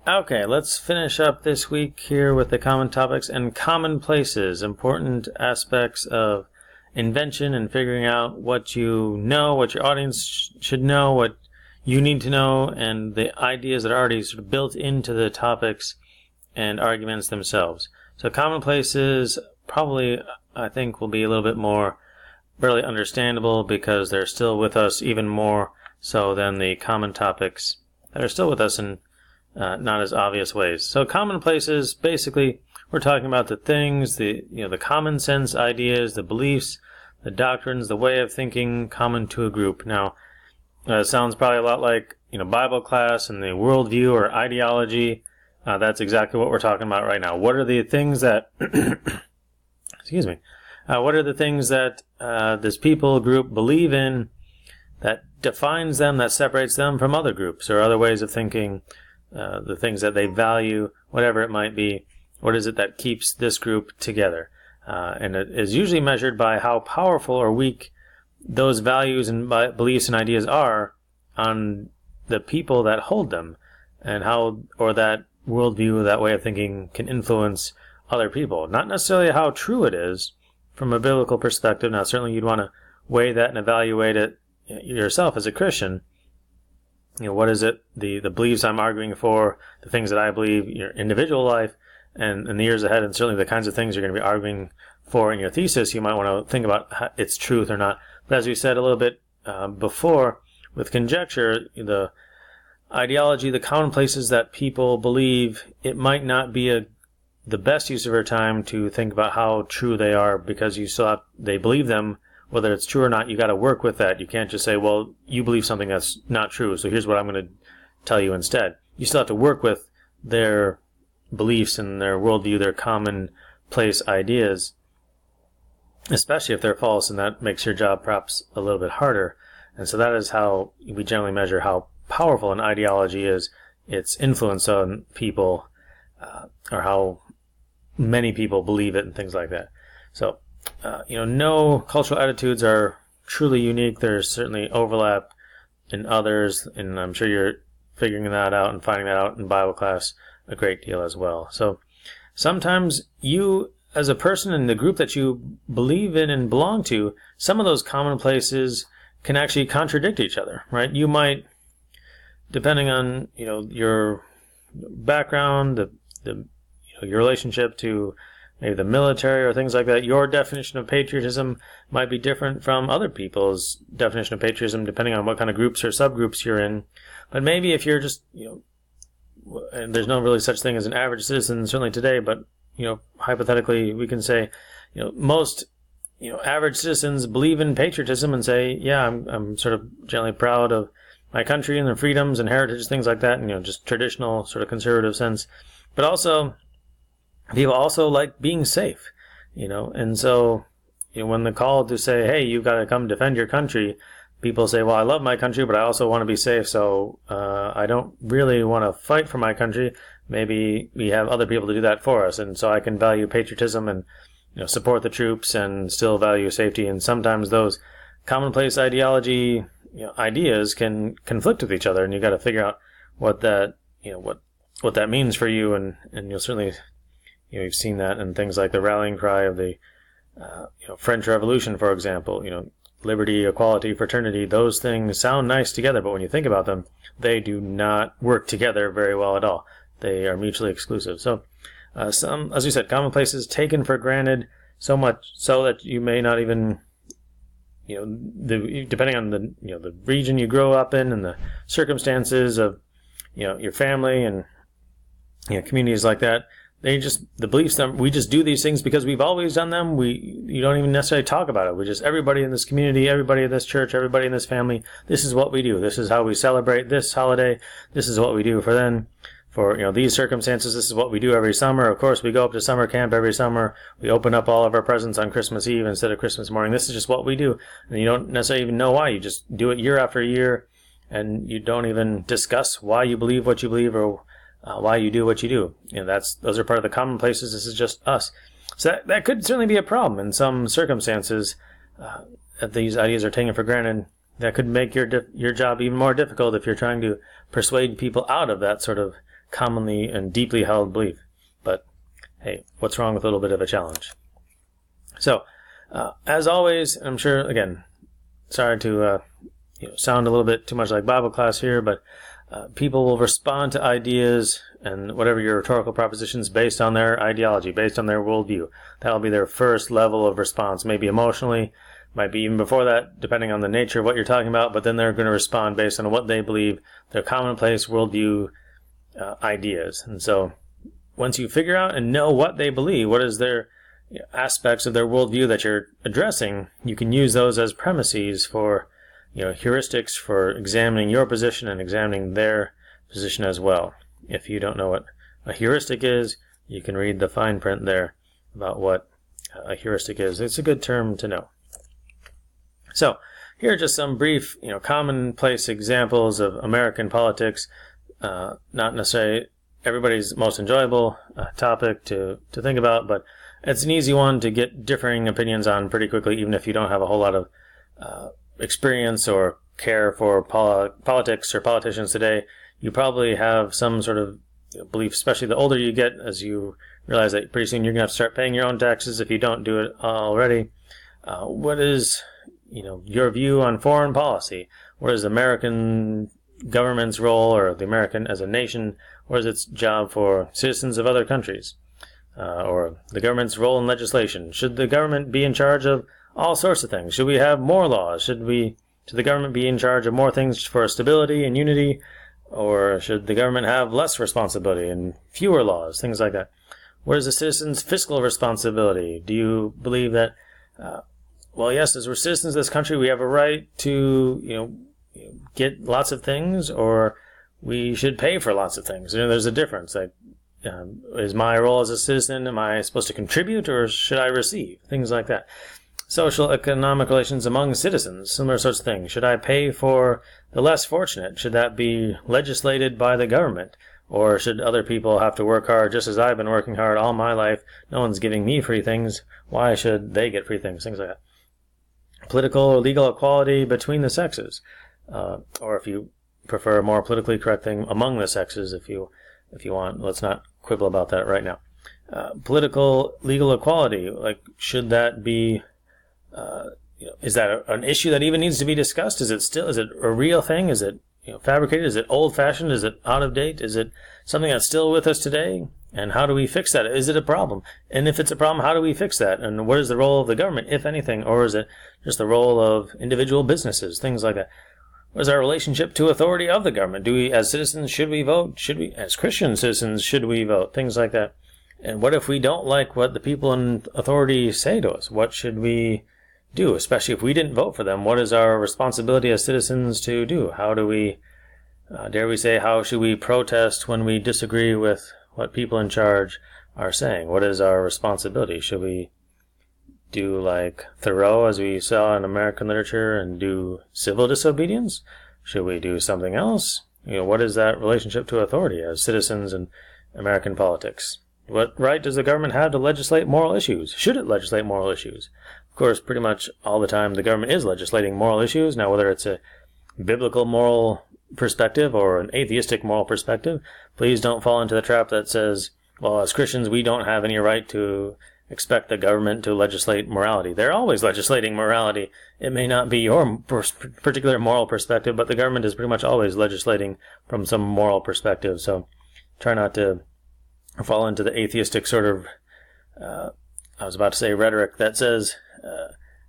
Okay, let's finish up this week here with the common topics and commonplaces, important aspects of invention and figuring out what you know, what your audience should know, what you need to know, and the ideas that are already sort of built into the topics and arguments themselves. So commonplaces probably, I think, will be a little bit more barely understandable because they're still with us even more so than the common topics that are still with us in not as obvious ways. So commonplaces, basically, we're talking about the things, the common sense ideas, the beliefs, the doctrines, the way of thinking common to a group. Now, it sounds probably a lot like Bible class and the worldview or ideology. That's exactly what we're talking about right now. What are the things that excuse me? What are the things that this people group believe in that defines them, that separates them from other groups or other ways of thinking? The things that they value, whatever it might be. What is it that keeps this group together? And it is usually measured by how powerful or weak those values and beliefs and ideas are on the people that hold them, and how, or that worldview, that way of thinking can influence other people. Not necessarily how true it is from a biblical perspective. Now, certainly you'd want to weigh that and evaluate it yourself as a Christian. What is it, the beliefs I'm arguing for, the things that I believe, your individual life, and in the years ahead, and certainly the kinds of things you're going to be arguing for in your thesis, you might want to think about its truth or not. But as we said a little bit before, with conjecture, the ideology, the commonplaces that people believe, it might not be the best use of our time to think about how true they are, because they believe them. Whether it's true or not, you got to work with that. You can't just say, well, you believe something that's not true, so here's what I'm going to tell you instead. You still have to work with their beliefs and their worldview, their commonplace ideas, especially if they're false, and that makes your job perhaps a little bit harder. And so that is how we generally measure how powerful an ideology is, its influence on people, or how many people believe it and things like that. So, no cultural attitudes are truly unique. There's certainly overlap in others, and I'm sure you're figuring that out and finding that out in Bible class a great deal as well. So sometimes you, as a person in the group that you believe in and belong to, some of those commonplaces can actually contradict each other, right? You might, depending on your background, your relationship to maybe the military or things like that, your definition of patriotism might be different from other people's definition of patriotism, depending on what kind of groups or subgroups you're in. But maybe if you're just, and there's no really such thing as an average citizen, certainly today, but, hypothetically, we can say, most, average citizens believe in patriotism and say, yeah, I'm sort of generally proud of my country and their freedoms and heritage, things like that, and, just traditional sort of conservative sense. But also, people also like being safe, and so, when the call to say, hey, you've got to come defend your country, people say, well, I love my country, but I also want to be safe, so I don't really want to fight for my country. Maybe we have other people to do that for us, and so I can value patriotism and support the troops and still value safety. And sometimes those commonplace ideology ideas can conflict with each other, and you got to figure out what that what that means for you, and you'll certainly you've seen that in things like the rallying cry of the French Revolution, for example. Liberty, equality, fraternity, those things sound nice together, but when you think about them, they do not work together very well at all. They are mutually exclusive. So some, as we said, commonplaces taken for granted, so much so that you may not even, depending on the region you grow up in and the circumstances of, your family and, communities like that, the beliefs that we just do these things because we've always done them. You don't even necessarily talk about it. Everybody in this community, everybody in this church, everybody in this family, this is what we do. This is how we celebrate this holiday. This is what we do for these circumstances. This is what we do every summer. Of course, we go up to summer camp every summer. We open up all of our presents on Christmas Eve instead of Christmas morning. This is just what we do. And you don't necessarily even know why. You just do it year after year, and you don't even discuss why you believe what you believe or why you do what you do. Those are part of the commonplaces. This is just us. So that could certainly be a problem in some circumstances. If these ideas are taken for granted, that could make your job even more difficult if you're trying to persuade people out of that sort of commonly and deeply held belief. But hey, what's wrong with a little bit of a challenge? So, as always, I'm sure, again, sorry to sound a little bit too much like Bible class here, but people will respond to ideas and whatever your rhetorical propositions based on their ideology, based on their worldview. That'll be their first level of response, maybe emotionally, might be even before that, depending on the nature of what you're talking about, but then they're going to respond based on what they believe, their commonplace worldview ideas. And so once you figure out and know what they believe, what is their aspects of their worldview that you're addressing, you can use those as premises for heuristics for examining your position and examining their position as well. If you don't know what a heuristic is, you can read the fine print there about what a heuristic is. It's a good term to know. So, here are just some brief, commonplace examples of American politics. Not necessarily everybody's most enjoyable topic to think about, but it's an easy one to get differing opinions on pretty quickly, even if you don't have a whole lot of experience or care for politics or politicians today. You probably have some sort of belief, especially the older you get, as you realize that pretty soon you're going to have to start paying your own taxes if you don't do it already. What is your view on foreign policy? What is the American government's role, or the American as a nation? What is its job for citizens of other countries? Or the government's role in legislation? Should the government be in charge of all sorts of things? Should we have more laws? Should the government be in charge of more things for stability and unity? Or should the government have less responsibility and fewer laws? Things like that. What is the citizen's fiscal responsibility? Do you believe that, yes, as we're citizens of this country, we have a right to, get lots of things, or we should pay for lots of things? There's a difference. Like, is my role as a citizen, am I supposed to contribute, or should I receive? Things like that. Social economic relations among citizens, similar sorts of things. Should I pay for the less fortunate? Should that be legislated by the government? Or should other people have to work hard just as I've been working hard all my life? No one's giving me free things. Why should they get free things? Things like that. Political or legal equality between the sexes. Or if you prefer a more politically correct thing, among the sexes, if you want. Let's not quibble about that right now. Political legal equality, like, should that be is that an issue that even needs to be discussed? Is it a real thing? Is it fabricated? Is it old-fashioned? Is it out of date? Is it something that's still with us today? And how do we fix that? Is it a problem? And if it's a problem, how do we fix that? And what is the role of the government, if anything? Or is it just the role of individual businesses? Things like that. What is our relationship to authority of the government? Do we, as citizens, should we vote? Should we, as Christian citizens, should we vote? Things like that. And what if we don't like what the people in authority say to us? What should we do, especially if we didn't vote for them? What is our responsibility as citizens to do? How do we, dare we say, how should we protest when we disagree with what people in charge are saying? What is our responsibility? Should we do like Thoreau, as we saw in American literature, and do civil disobedience? Should we do something else? What is that relationship to authority as citizens in American politics? What right does the government have to legislate moral issues? Should it legislate moral issues? Of course, pretty much all the time the government is legislating moral issues. Now, whether it's a biblical moral perspective or an atheistic moral perspective, please don't fall into the trap that says, well, as Christians, we don't have any right to expect the government to legislate morality. They're always legislating morality. It may not be your particular moral perspective, but the government is pretty much always legislating from some moral perspective. So try not to fall into the atheistic sort of, I was about to say rhetoric that says,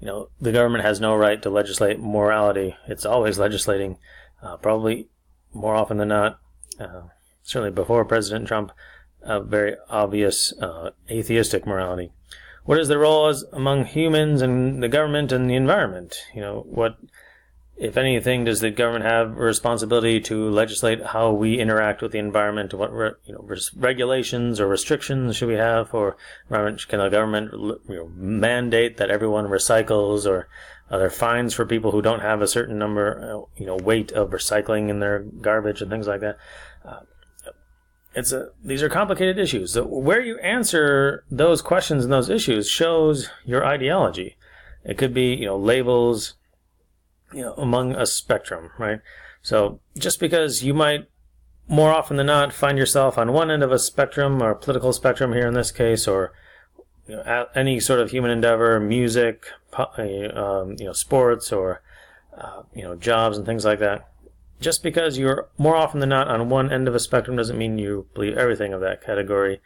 the government has no right to legislate morality. It's always legislating, probably more often than not, certainly before President Trump, a very obvious atheistic morality. What is the role as among humans and the government and the environment? What, if anything, does the government have a responsibility to legislate how we interact with the environment? What regulations or restrictions should we have for environment? Can the government mandate that everyone recycles, or are there fines for people who don't have a certain number, weight of recycling in their garbage and things like that? These are complicated issues. So where you answer those questions and those issues shows your ideology. It could be, labels, among a spectrum, right? So just because you might more often than not find yourself on one end of a spectrum, or political spectrum here in this case, or any sort of human endeavor, music, sports, or jobs and things like that. Just because you're more often than not on one end of a spectrum doesn't mean you believe everything of that category.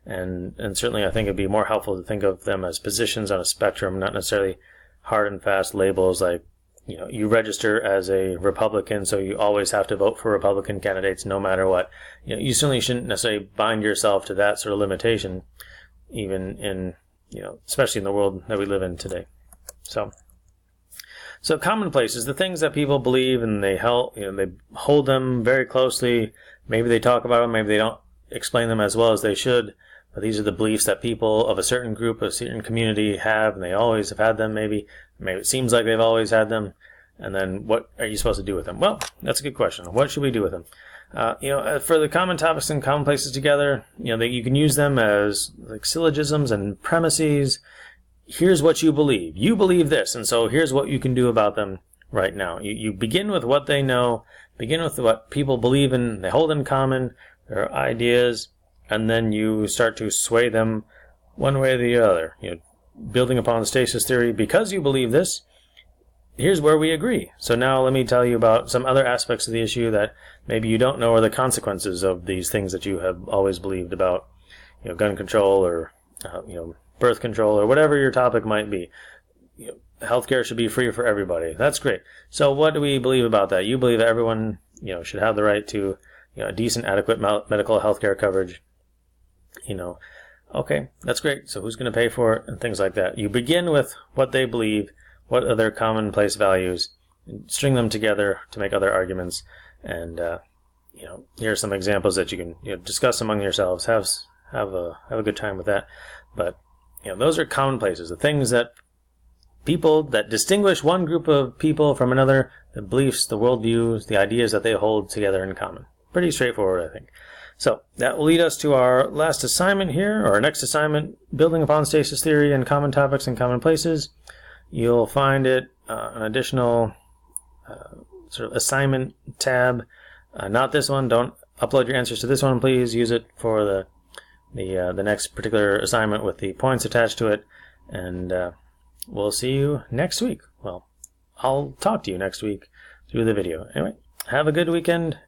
And certainly I think it'd be more helpful to think of them as positions on a spectrum, not necessarily hard and fast labels like, you register as a Republican, so you always have to vote for Republican candidates no matter what. You certainly shouldn't necessarily bind yourself to that sort of limitation, even in, especially in the world that we live in today. So commonplaces, the things that people believe, and they hold them very closely. Maybe they talk about them, maybe they don't explain them as well as they should. But these are the beliefs that people of a certain group, a certain community have, and they always have had them. Maybe it seems like they've always had them. And then what are you supposed to do with them? Well, that's a good question. What should we do with them? For the common topics and commonplaces together, you can use them as like syllogisms and premises. Here's what you believe. You believe this, and so here's what you can do about them right now. You begin with what they know, begin with what people believe in, they hold in common, their ideas, and then you start to sway them one way or the other. Building upon the stasis theory, because you believe this, here's where we agree. So now let me tell you about some other aspects of the issue that maybe you don't know, or the consequences of these things that you have always believed about, gun control, or birth control, or whatever your topic might be. Healthcare should be free for everybody. That's great. So what do we believe about that? You believe that everyone, should have the right to, decent, adequate medical healthcare coverage. Okay, that's great. So who's going to pay for it, and things like that. You begin with what they believe, what are their commonplace values, and string them together to make other arguments. And here are some examples that you can discuss among yourselves. Have a good time with that. But those are commonplaces, the things that people that distinguish one group of people from another, the beliefs, the worldviews, the ideas that they hold together in common. Pretty straightforward, I think. So that will lead us to our last assignment here, or our next assignment, building upon stasis theory and common topics and commonplaces. You'll find it an additional sort of assignment tab. Not this one. Don't upload your answers to this one, please. Use it for the next particular assignment with the points attached to it. And we'll see you next week. Well, I'll talk to you next week through the video. Anyway, have a good weekend,